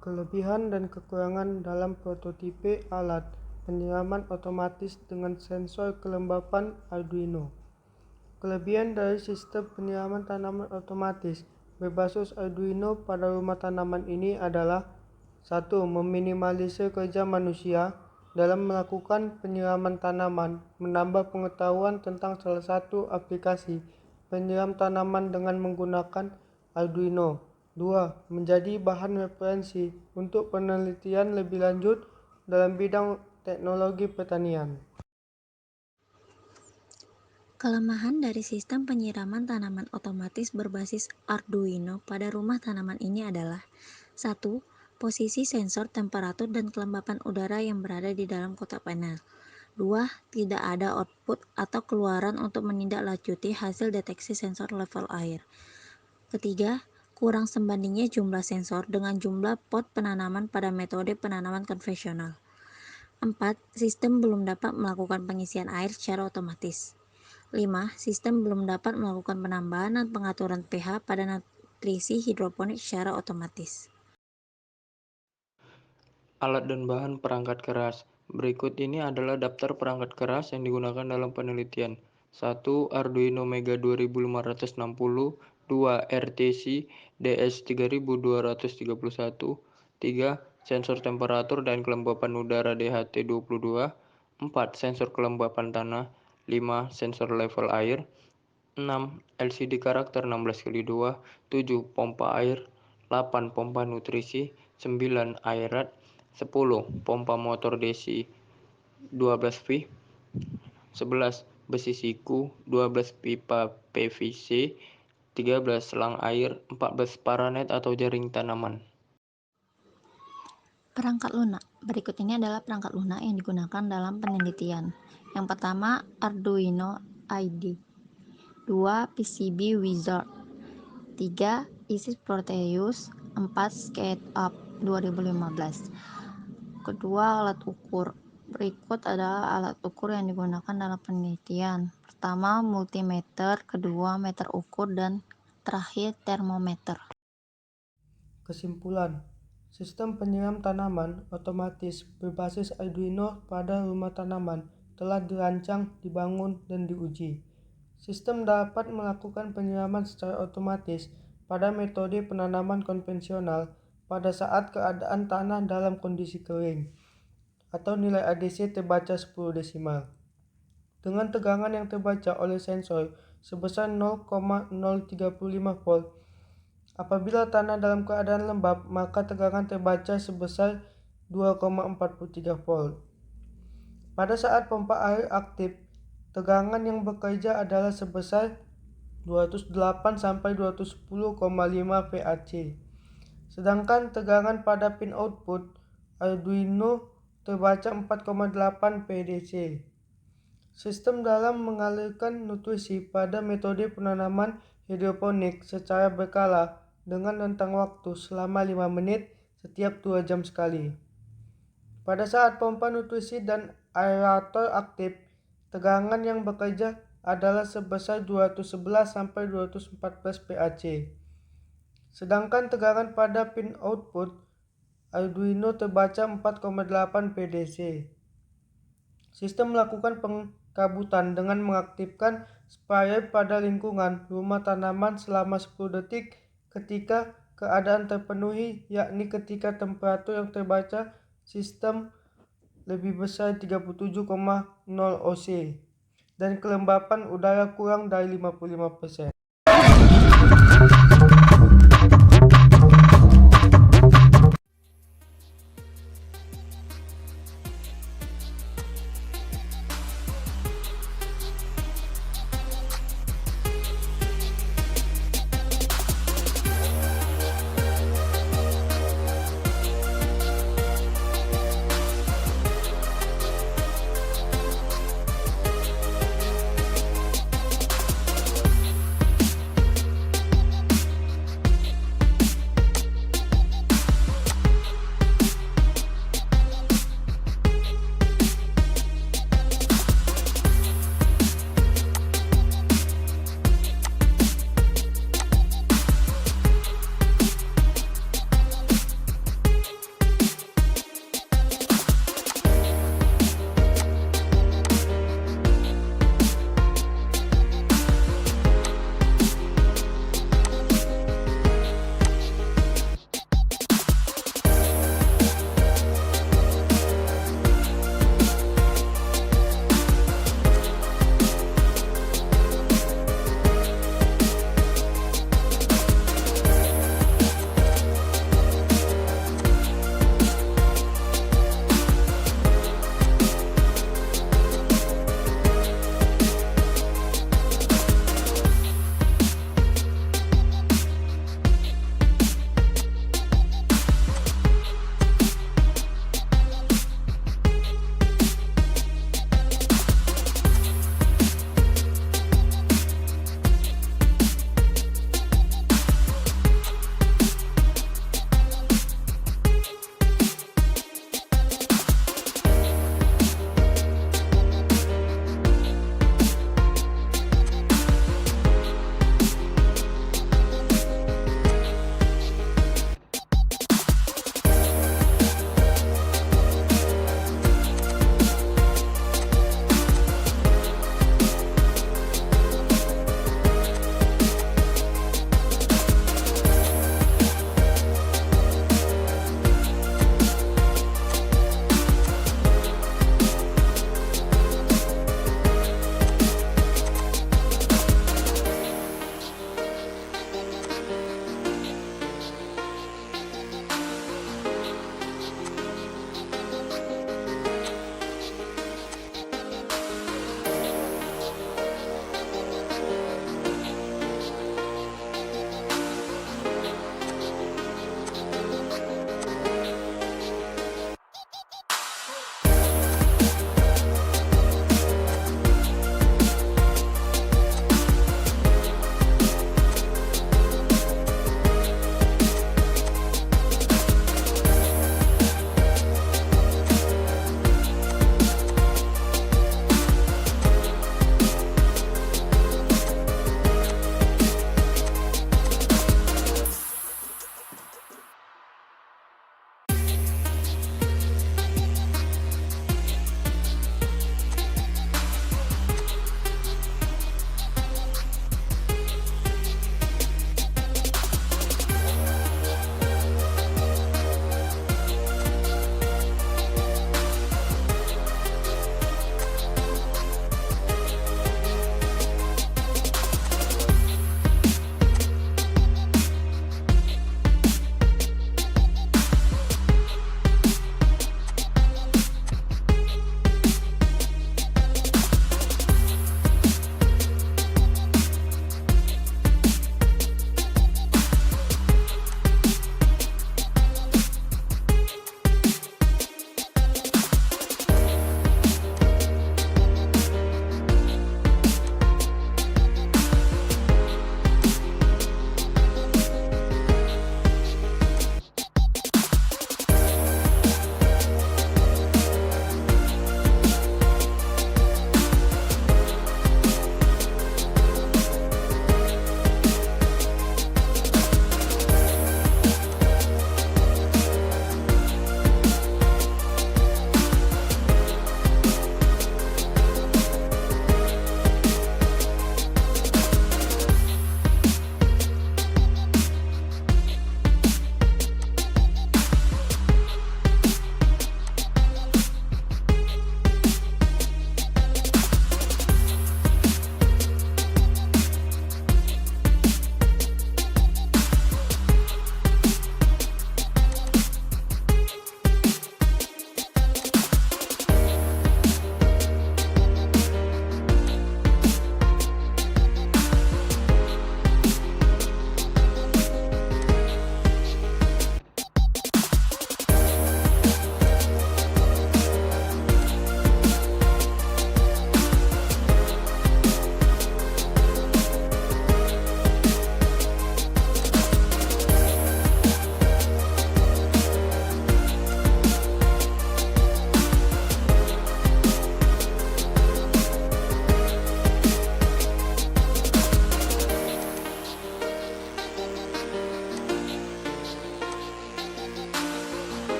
Kelebihan dan kekurangan dalam prototipe alat penyiraman otomatis dengan sensor kelembapan Arduino. Kelebihan dari sistem penyiraman tanaman otomatis berbasis Arduino pada rumah tanaman ini adalah: 1. Meminimalisir kerja manusia dalam melakukan penyiraman tanaman, menambah pengetahuan tentang salah satu aplikasi penyiram tanaman dengan menggunakan Arduino. 2. Menjadi bahan referensi untuk penelitian lebih lanjut dalam bidang teknologi pertanian. Kelemahan dari sistem penyiraman tanaman otomatis berbasis Arduino pada rumah tanaman ini adalah: 1. Posisi sensor temperatur dan kelembapan udara yang berada di dalam kotak panel. 2. Tidak ada output atau keluaran untuk menindaklanjuti hasil deteksi sensor level air. Ketiga, kurang sebandingnya jumlah sensor dengan jumlah pot penanaman pada metode penanaman konvensional. 4. Sistem belum dapat melakukan pengisian air secara otomatis. 5. Sistem belum dapat melakukan penambahan dan pengaturan pH pada nutrisi hidroponik secara otomatis. Alat dan bahan perangkat keras. Berikut ini adalah daftar perangkat keras yang digunakan dalam penelitian. 1. Arduino Mega 2560, 2. RTC DS3231, 3. Sensor temperatur dan kelembapan udara DHT22, 4. Sensor kelembapan tanah, 5. Sensor level air, 6. LCD karakter 16x2, 7. Pompa air, 8. Pompa nutrisi, 9. Aerat, 10. Pompa motor DC 12V, 11. Besi siku, 12 pipa PVC, 13. Selang air, 14. Paranet atau jaring tanaman. Perangkat lunak. Berikut ini adalah perangkat lunak yang digunakan dalam penelitian. Yang pertama, Arduino IDE. 2. PCB Wizard. 3. Isis Proteus. 4. SketchUp 2015. Kedua, alat ukur. Berikut adalah alat ukur yang digunakan dalam penelitian. Pertama, multimeter, kedua, meter ukur, dan terakhir, termometer. Kesimpulan: sistem penyiram tanaman otomatis berbasis Arduino pada rumah tanaman telah dirancang, dibangun, dan diuji. Sistem dapat melakukan penyiraman secara otomatis pada metode penanaman konvensional pada saat keadaan tanah dalam kondisi kering atau nilai ADC terbaca 10 desimal. Dengan tegangan yang terbaca oleh sensor sebesar 0,035 volt. Apabila tanah dalam keadaan lembab, maka tegangan terbaca sebesar 2,43 volt. Pada saat pompa air aktif, tegangan yang bekerja adalah sebesar 208-210,5 VAC. Sedangkan tegangan pada pin output Arduino terbaca 4,8 VDC. Sistem dalam mengalirkan nutrisi pada metode penanaman hidroponik secara berkala dengan rentang waktu selama 5 menit setiap 2 jam sekali. Pada saat pompa nutrisi dan aerator aktif, tegangan yang bekerja adalah sebesar 211-214 VAC. Sedangkan tegangan pada pin output Arduino terbaca 4,8 VDC. Sistem melakukan pengkabutan dengan mengaktifkan sprayer pada lingkungan rumah tanaman selama 10 detik ketika keadaan terpenuhi, yakni ketika temperatur yang terbaca sistem lebih besar 37,0 oC dan kelembapan udara kurang dari 55%.